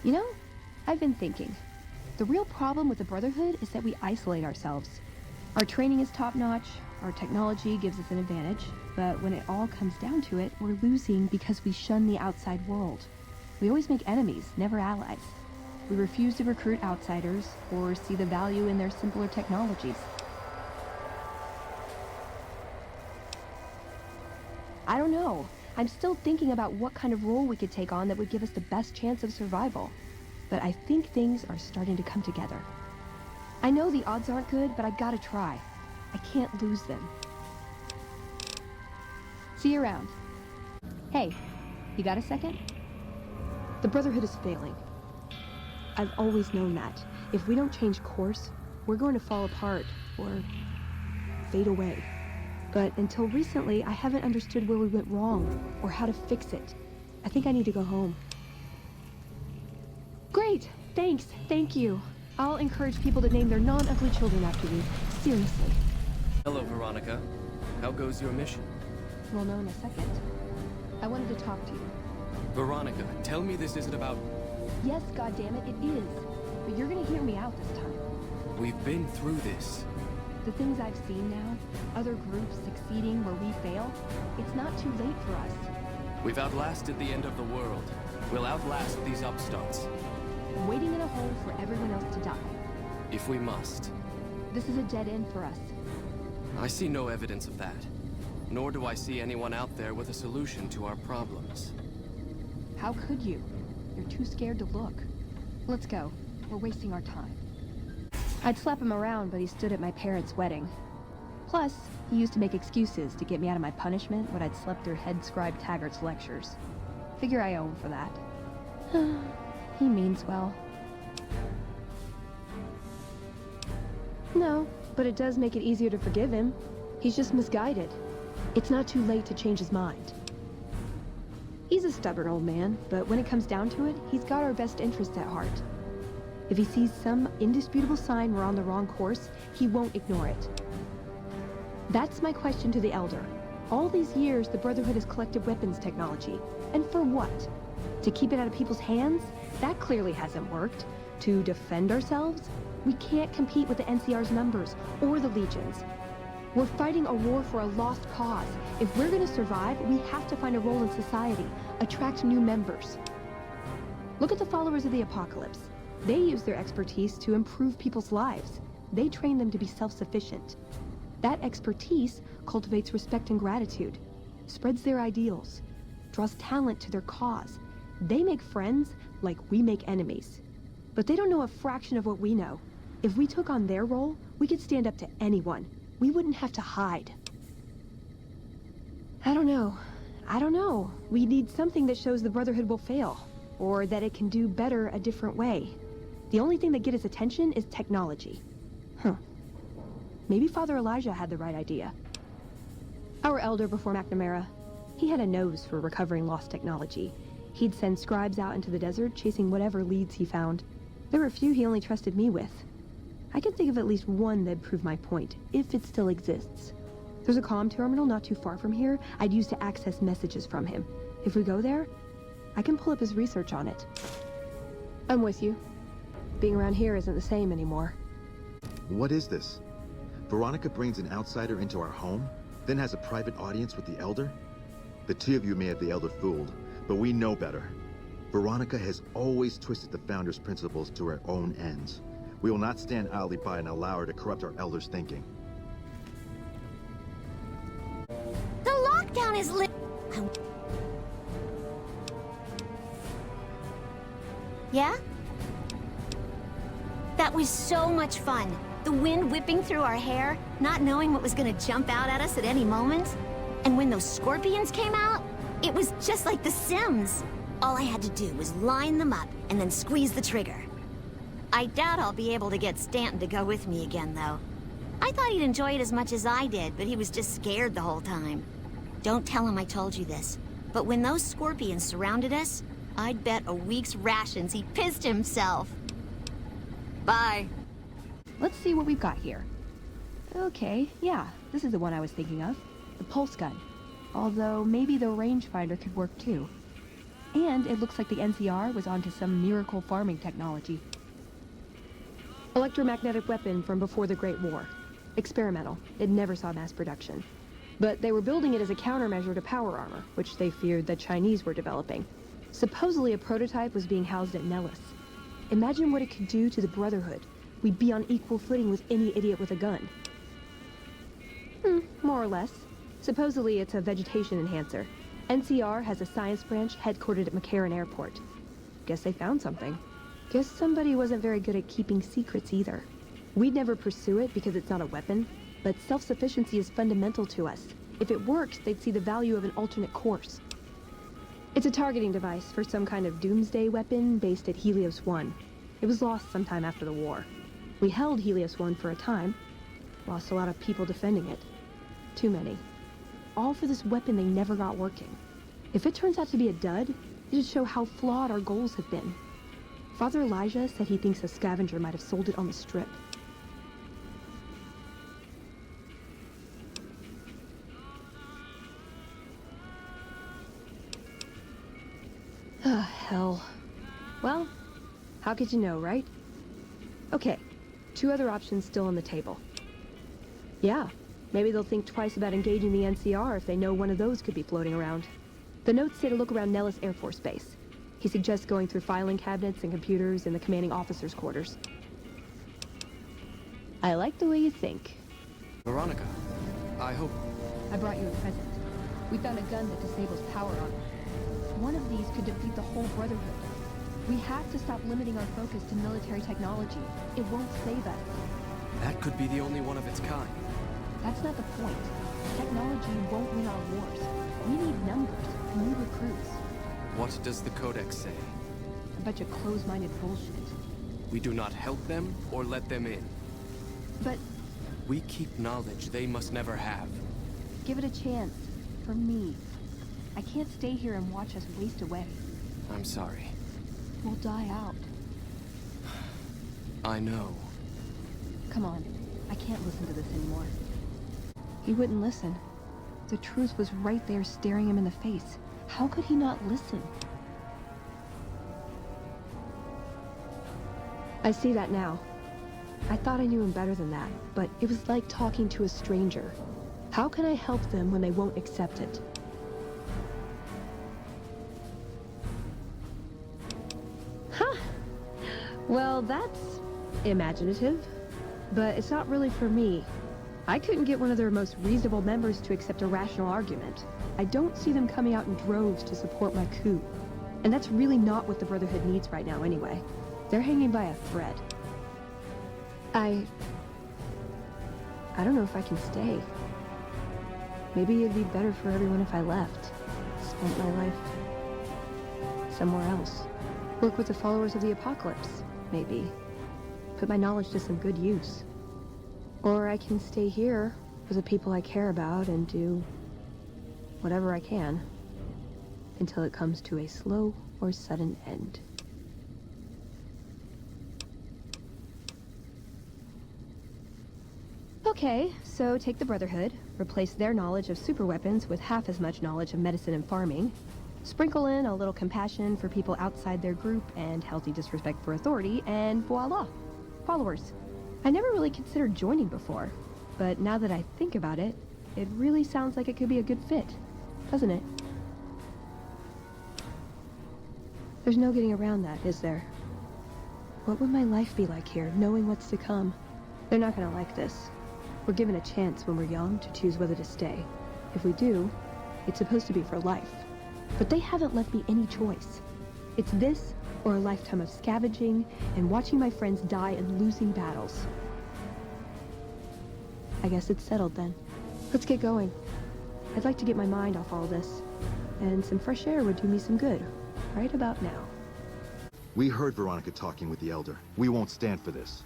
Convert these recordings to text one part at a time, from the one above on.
You know, I've been thinking. The real problem with the Brotherhood is that we isolate ourselves. Our training is top-notch, our technology gives us an advantage, but when it all comes down to it, we're losing because we shun the outside world. We always make enemies, never allies. We refuse to recruit outsiders or see the value in their simpler technologies. I don't know. I'm still thinking about what kind of role we could take on that would give us the best chance of survival. But I think things are starting to come together. I know the odds aren't good, but I gotta try. I can't lose them. See you around. Hey, you got a second? The Brotherhood is failing. I've always known that. If we don't change course, we're going to fall apart, or fade away. But until recently, I haven't understood where we went wrong, or how to fix it. I think I need to go home. Great! Thanks, thank you. I'll encourage people to name their non-ugly children after me. Seriously. Hello, Veronica. How goes your mission? We'll know in a second. I wanted to talk to you. Veronica, tell me this isn't about... Yes, goddammit, it is. But you're gonna hear me out this time. We've been through this. The things I've seen now, other groups succeeding where we fail, it's not too late for us. We've outlasted the end of the world. We'll outlast these upstarts. Waiting in a hole for everyone else to die. If we must. This is a dead end for us. I see no evidence of that. Nor do I see anyone out there with a solution to our problems. How could you? You're too scared to look. Let's go. We're wasting our time. I'd slap him around, but he stood at my parents' wedding. Plus, he used to make excuses to get me out of my punishment when I'd slept through head scribe Taggart's lectures. Figure I owe him for that. He means well. No, but it does make it easier to forgive him. He's just misguided. It's not too late to change his mind. He's a stubborn old man, but when it comes down to it, he's got our best interests at heart. If he sees some indisputable sign we're on the wrong course, he won't ignore it. That's my question to the Elder. All these years, the Brotherhood has collected weapons technology. And for what? To keep it out of people's hands? That clearly hasn't worked. To defend ourselves? We can't compete with the NCR's numbers, or the Legions. We're fighting a war for a lost cause. If we're gonna survive, we have to find a role in society, attract new members. Look at the followers of the Apocalypse. They use their expertise to improve people's lives. They train them to be self-sufficient. That expertise cultivates respect and gratitude, spreads their ideals, draws talent to their cause. They make friends like we make enemies. But they don't know a fraction of what we know. If we took on their role, we could stand up to anyone. We wouldn't have to hide. I don't know. We need something that shows the Brotherhood will fail, or that it can do better a different way. The only thing that gets its attention is technology. Maybe Father Elijah had the right idea. Our elder before McNamara, he had a nose for recovering lost technology. He'd send scribes out into the desert chasing whatever leads he found. There were a few he only trusted me with. I can think of at least one that'd prove my point, if it still exists. There's a comm terminal not too far from here I'd use to access messages from him. If we go there, I can pull up his research on it. I'm with you. Being around here isn't the same anymore. What is this? Veronica brings an outsider into our home, then has a private audience with the Elder? The two of you may have the Elder fooled, but we know better. Veronica has always twisted the Founder's principles to her own ends. We will not stand idly by and allow her to corrupt our Elder's thinking. The lockdown is lit. Yeah? That was so much fun. The wind whipping through our hair, not knowing what was gonna jump out at us at any moment. And when those scorpions came out, it was just like The Sims. All I had to do was line them up and then squeeze the trigger. I doubt I'll be able to get Stanton to go with me again, though. I thought he'd enjoy it as much as I did, but he was just scared the whole time. Don't tell him I told you this, but when those scorpions surrounded us, I'd bet a week's rations he pissed himself. Bye. Let's see what we've got here. Okay, yeah, this is the one I was thinking of. The pulse gun. Although, maybe the rangefinder could work too. And it looks like the NCR was onto some miracle farming technology. Electromagnetic weapon from before the Great War. Experimental. It never saw mass production. But they were building it as a countermeasure to power armor, which they feared the Chinese were developing. Supposedly a prototype was being housed at Nellis. Imagine what it could do to the Brotherhood. We'd be on equal footing with any idiot with a gun. More or less. Supposedly it's a vegetation enhancer. NCR has a science branch headquartered at McCarran Airport. Guess they found something. Guess somebody wasn't very good at keeping secrets either. We'd never pursue it because it's not a weapon, but self-sufficiency is fundamental to us. If it works, they'd see the value of an alternate course. It's a targeting device for some kind of doomsday weapon based at Helios 1. It was lost sometime after the war. We held Helios 1 for a time. Lost a lot of people defending it. Too many. All for this weapon they never got working. If it turns out to be a dud, it'd show how flawed our goals have been. Father Elijah said he thinks a scavenger might have sold it on the strip. Ah, hell. Well, how could you know, right? Okay, 2 other options still on the table. Yeah, maybe they'll think twice about engaging the NCR if they know one of those could be floating around. The notes say to look around Nellis Air Force Base. He suggests going through filing cabinets and computers in the commanding officer's quarters. I like the way you think. Veronica, I hope... I brought you a present. We found a gun that disables power on it. One of these could defeat the whole Brotherhood. We have to stop limiting our focus to military technology. It won't save us. That could be the only one of its kind. That's not the point. Technology won't win our wars. We need numbers, new recruits. What does the Codex say? A bunch of closed-minded bullshit. We do not help them or let them in. But We keep knowledge they must never have. give it a chance. For me. I can't stay here and watch us waste away. I'm sorry. We'll die out. I know. Come on. I can't listen to this anymore. He wouldn't listen. The truth was right there staring him in the face. How could he not listen? I see that now. I thought I knew him better than that, but it was like talking to a stranger. How can I help them when they won't accept it? Huh. Well, that's imaginative, but it's not really for me. I couldn't get one of their most reasonable members to accept a rational argument. I don't see them coming out in droves to support my coup. And that's really not what the Brotherhood needs right now anyway. They're hanging by a thread. I don't know if I can stay. Maybe it'd be better for everyone if I left. Spent my life somewhere else. Work with the followers of the apocalypse, maybe. Put my knowledge to some good use. Or I can stay here with the people I care about and do whatever I can until it comes to a slow or sudden end. Okay, so take the Brotherhood, replace their knowledge of superweapons with half as much knowledge of medicine and farming, sprinkle in a little compassion for people outside their group and healthy disrespect for authority, and voila, followers. I never really considered joining before, but now that I think about it, it really sounds like it could be a good fit, doesn't it? There's no getting around that, is there? What would my life be like here, knowing what's to come? They're not gonna like this. We're given a chance when we're young to choose whether to stay. If we do, it's supposed to be for life. But they haven't left me any choice. It's this or a lifetime of scavenging and watching my friends die and losing battles. I guess it's settled then. Let's get going. I'd like to get my mind off all this. And some fresh air would do me some good. Right about now. We heard Veronica talking with the Elder. We won't stand for this.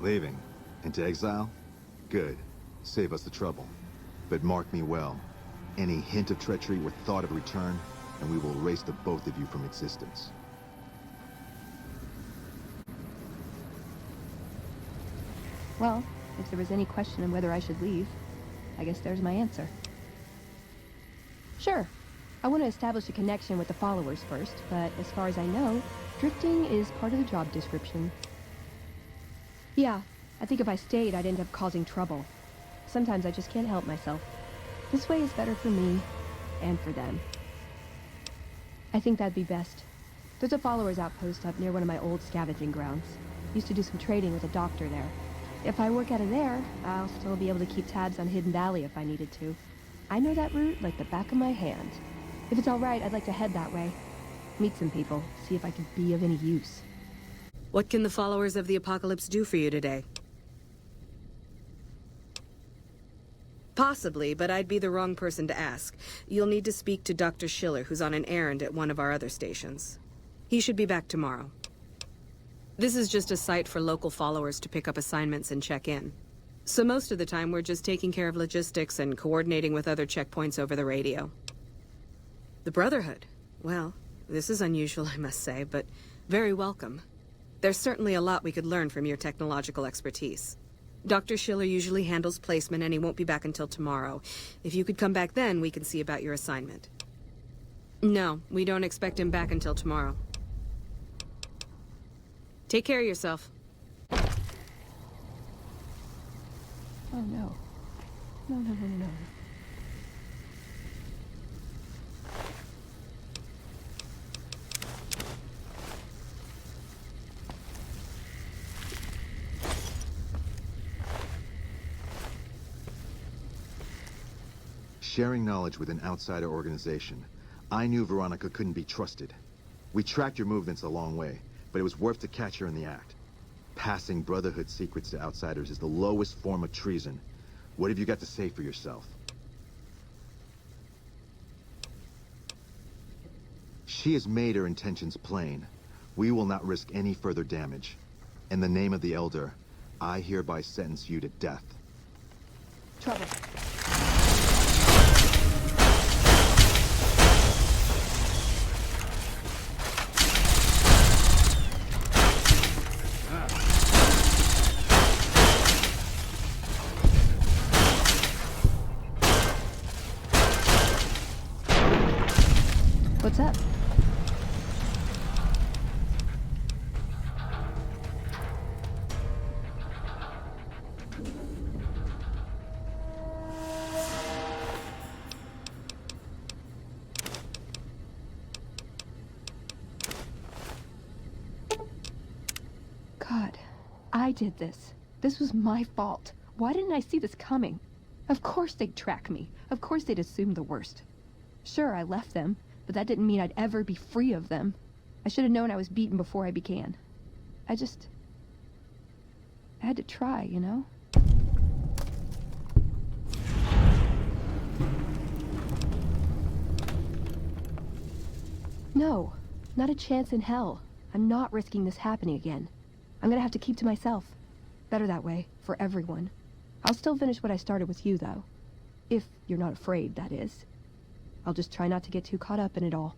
Leaving? Into exile? Good. Save us the trouble. But mark me well. Any hint of treachery or thought of return, and we will erase the both of you from existence. Well, if there was any question on whether I should leave, I guess there's my answer. Sure, I want to establish a connection with the followers first, but as far as I know, drifting is part of the job description. Yeah, I think if I stayed, I'd end up causing trouble. Sometimes I just can't help myself. This way is better for me, and for them. I think that'd be best. There's a followers outpost up near one of my old scavenging grounds. Used to do some trading with a doctor there. If I work out of there, I'll still be able to keep tabs on Hidden Valley if I needed to. I know that route like the back of my hand. If it's all right, I'd like to head that way. Meet some people, see if I can be of any use. What can the followers of the Apocalypse do for you today? Possibly, but I'd be the wrong person to ask. You'll need to speak to Dr. Schiller, who's on an errand at one of our other stations. He should be back tomorrow. This is just a site for local followers to pick up assignments and check in. So most of the time, we're just taking care of logistics and coordinating with other checkpoints over the radio. The Brotherhood? Well, this is unusual, I must say, but very welcome. There's certainly a lot we could learn from your technological expertise. Dr. Schiller usually handles placement, and he won't be back until tomorrow. If you could come back then, we can see about your assignment. No, we don't expect him back until tomorrow. Take care of yourself. Oh no. No. Sharing knowledge with an outsider organization. I knew Veronica couldn't be trusted. We tracked your movements a long way, but it was worth to catch her in the act. Passing Brotherhood secrets to outsiders is the lowest form of treason. What have you got to say for yourself? She has made her intentions plain. We will not risk any further damage. In the name of the Elder, I hereby sentence you to death. Trouble. What's up? God, I did this. This was my fault. Why didn't I see this coming? Of course they'd track me. Of course they'd assume the worst. Sure, I left them, but that didn't mean I'd ever be free of them. I should have known I was beaten before I began. I had to try, you know? No, not a chance in hell. I'm not risking this happening again. I'm gonna have to keep to myself. Better that way, for everyone. I'll still finish what I started with you, though. If you're not afraid, that is. I'll just try not to get too caught up in it all.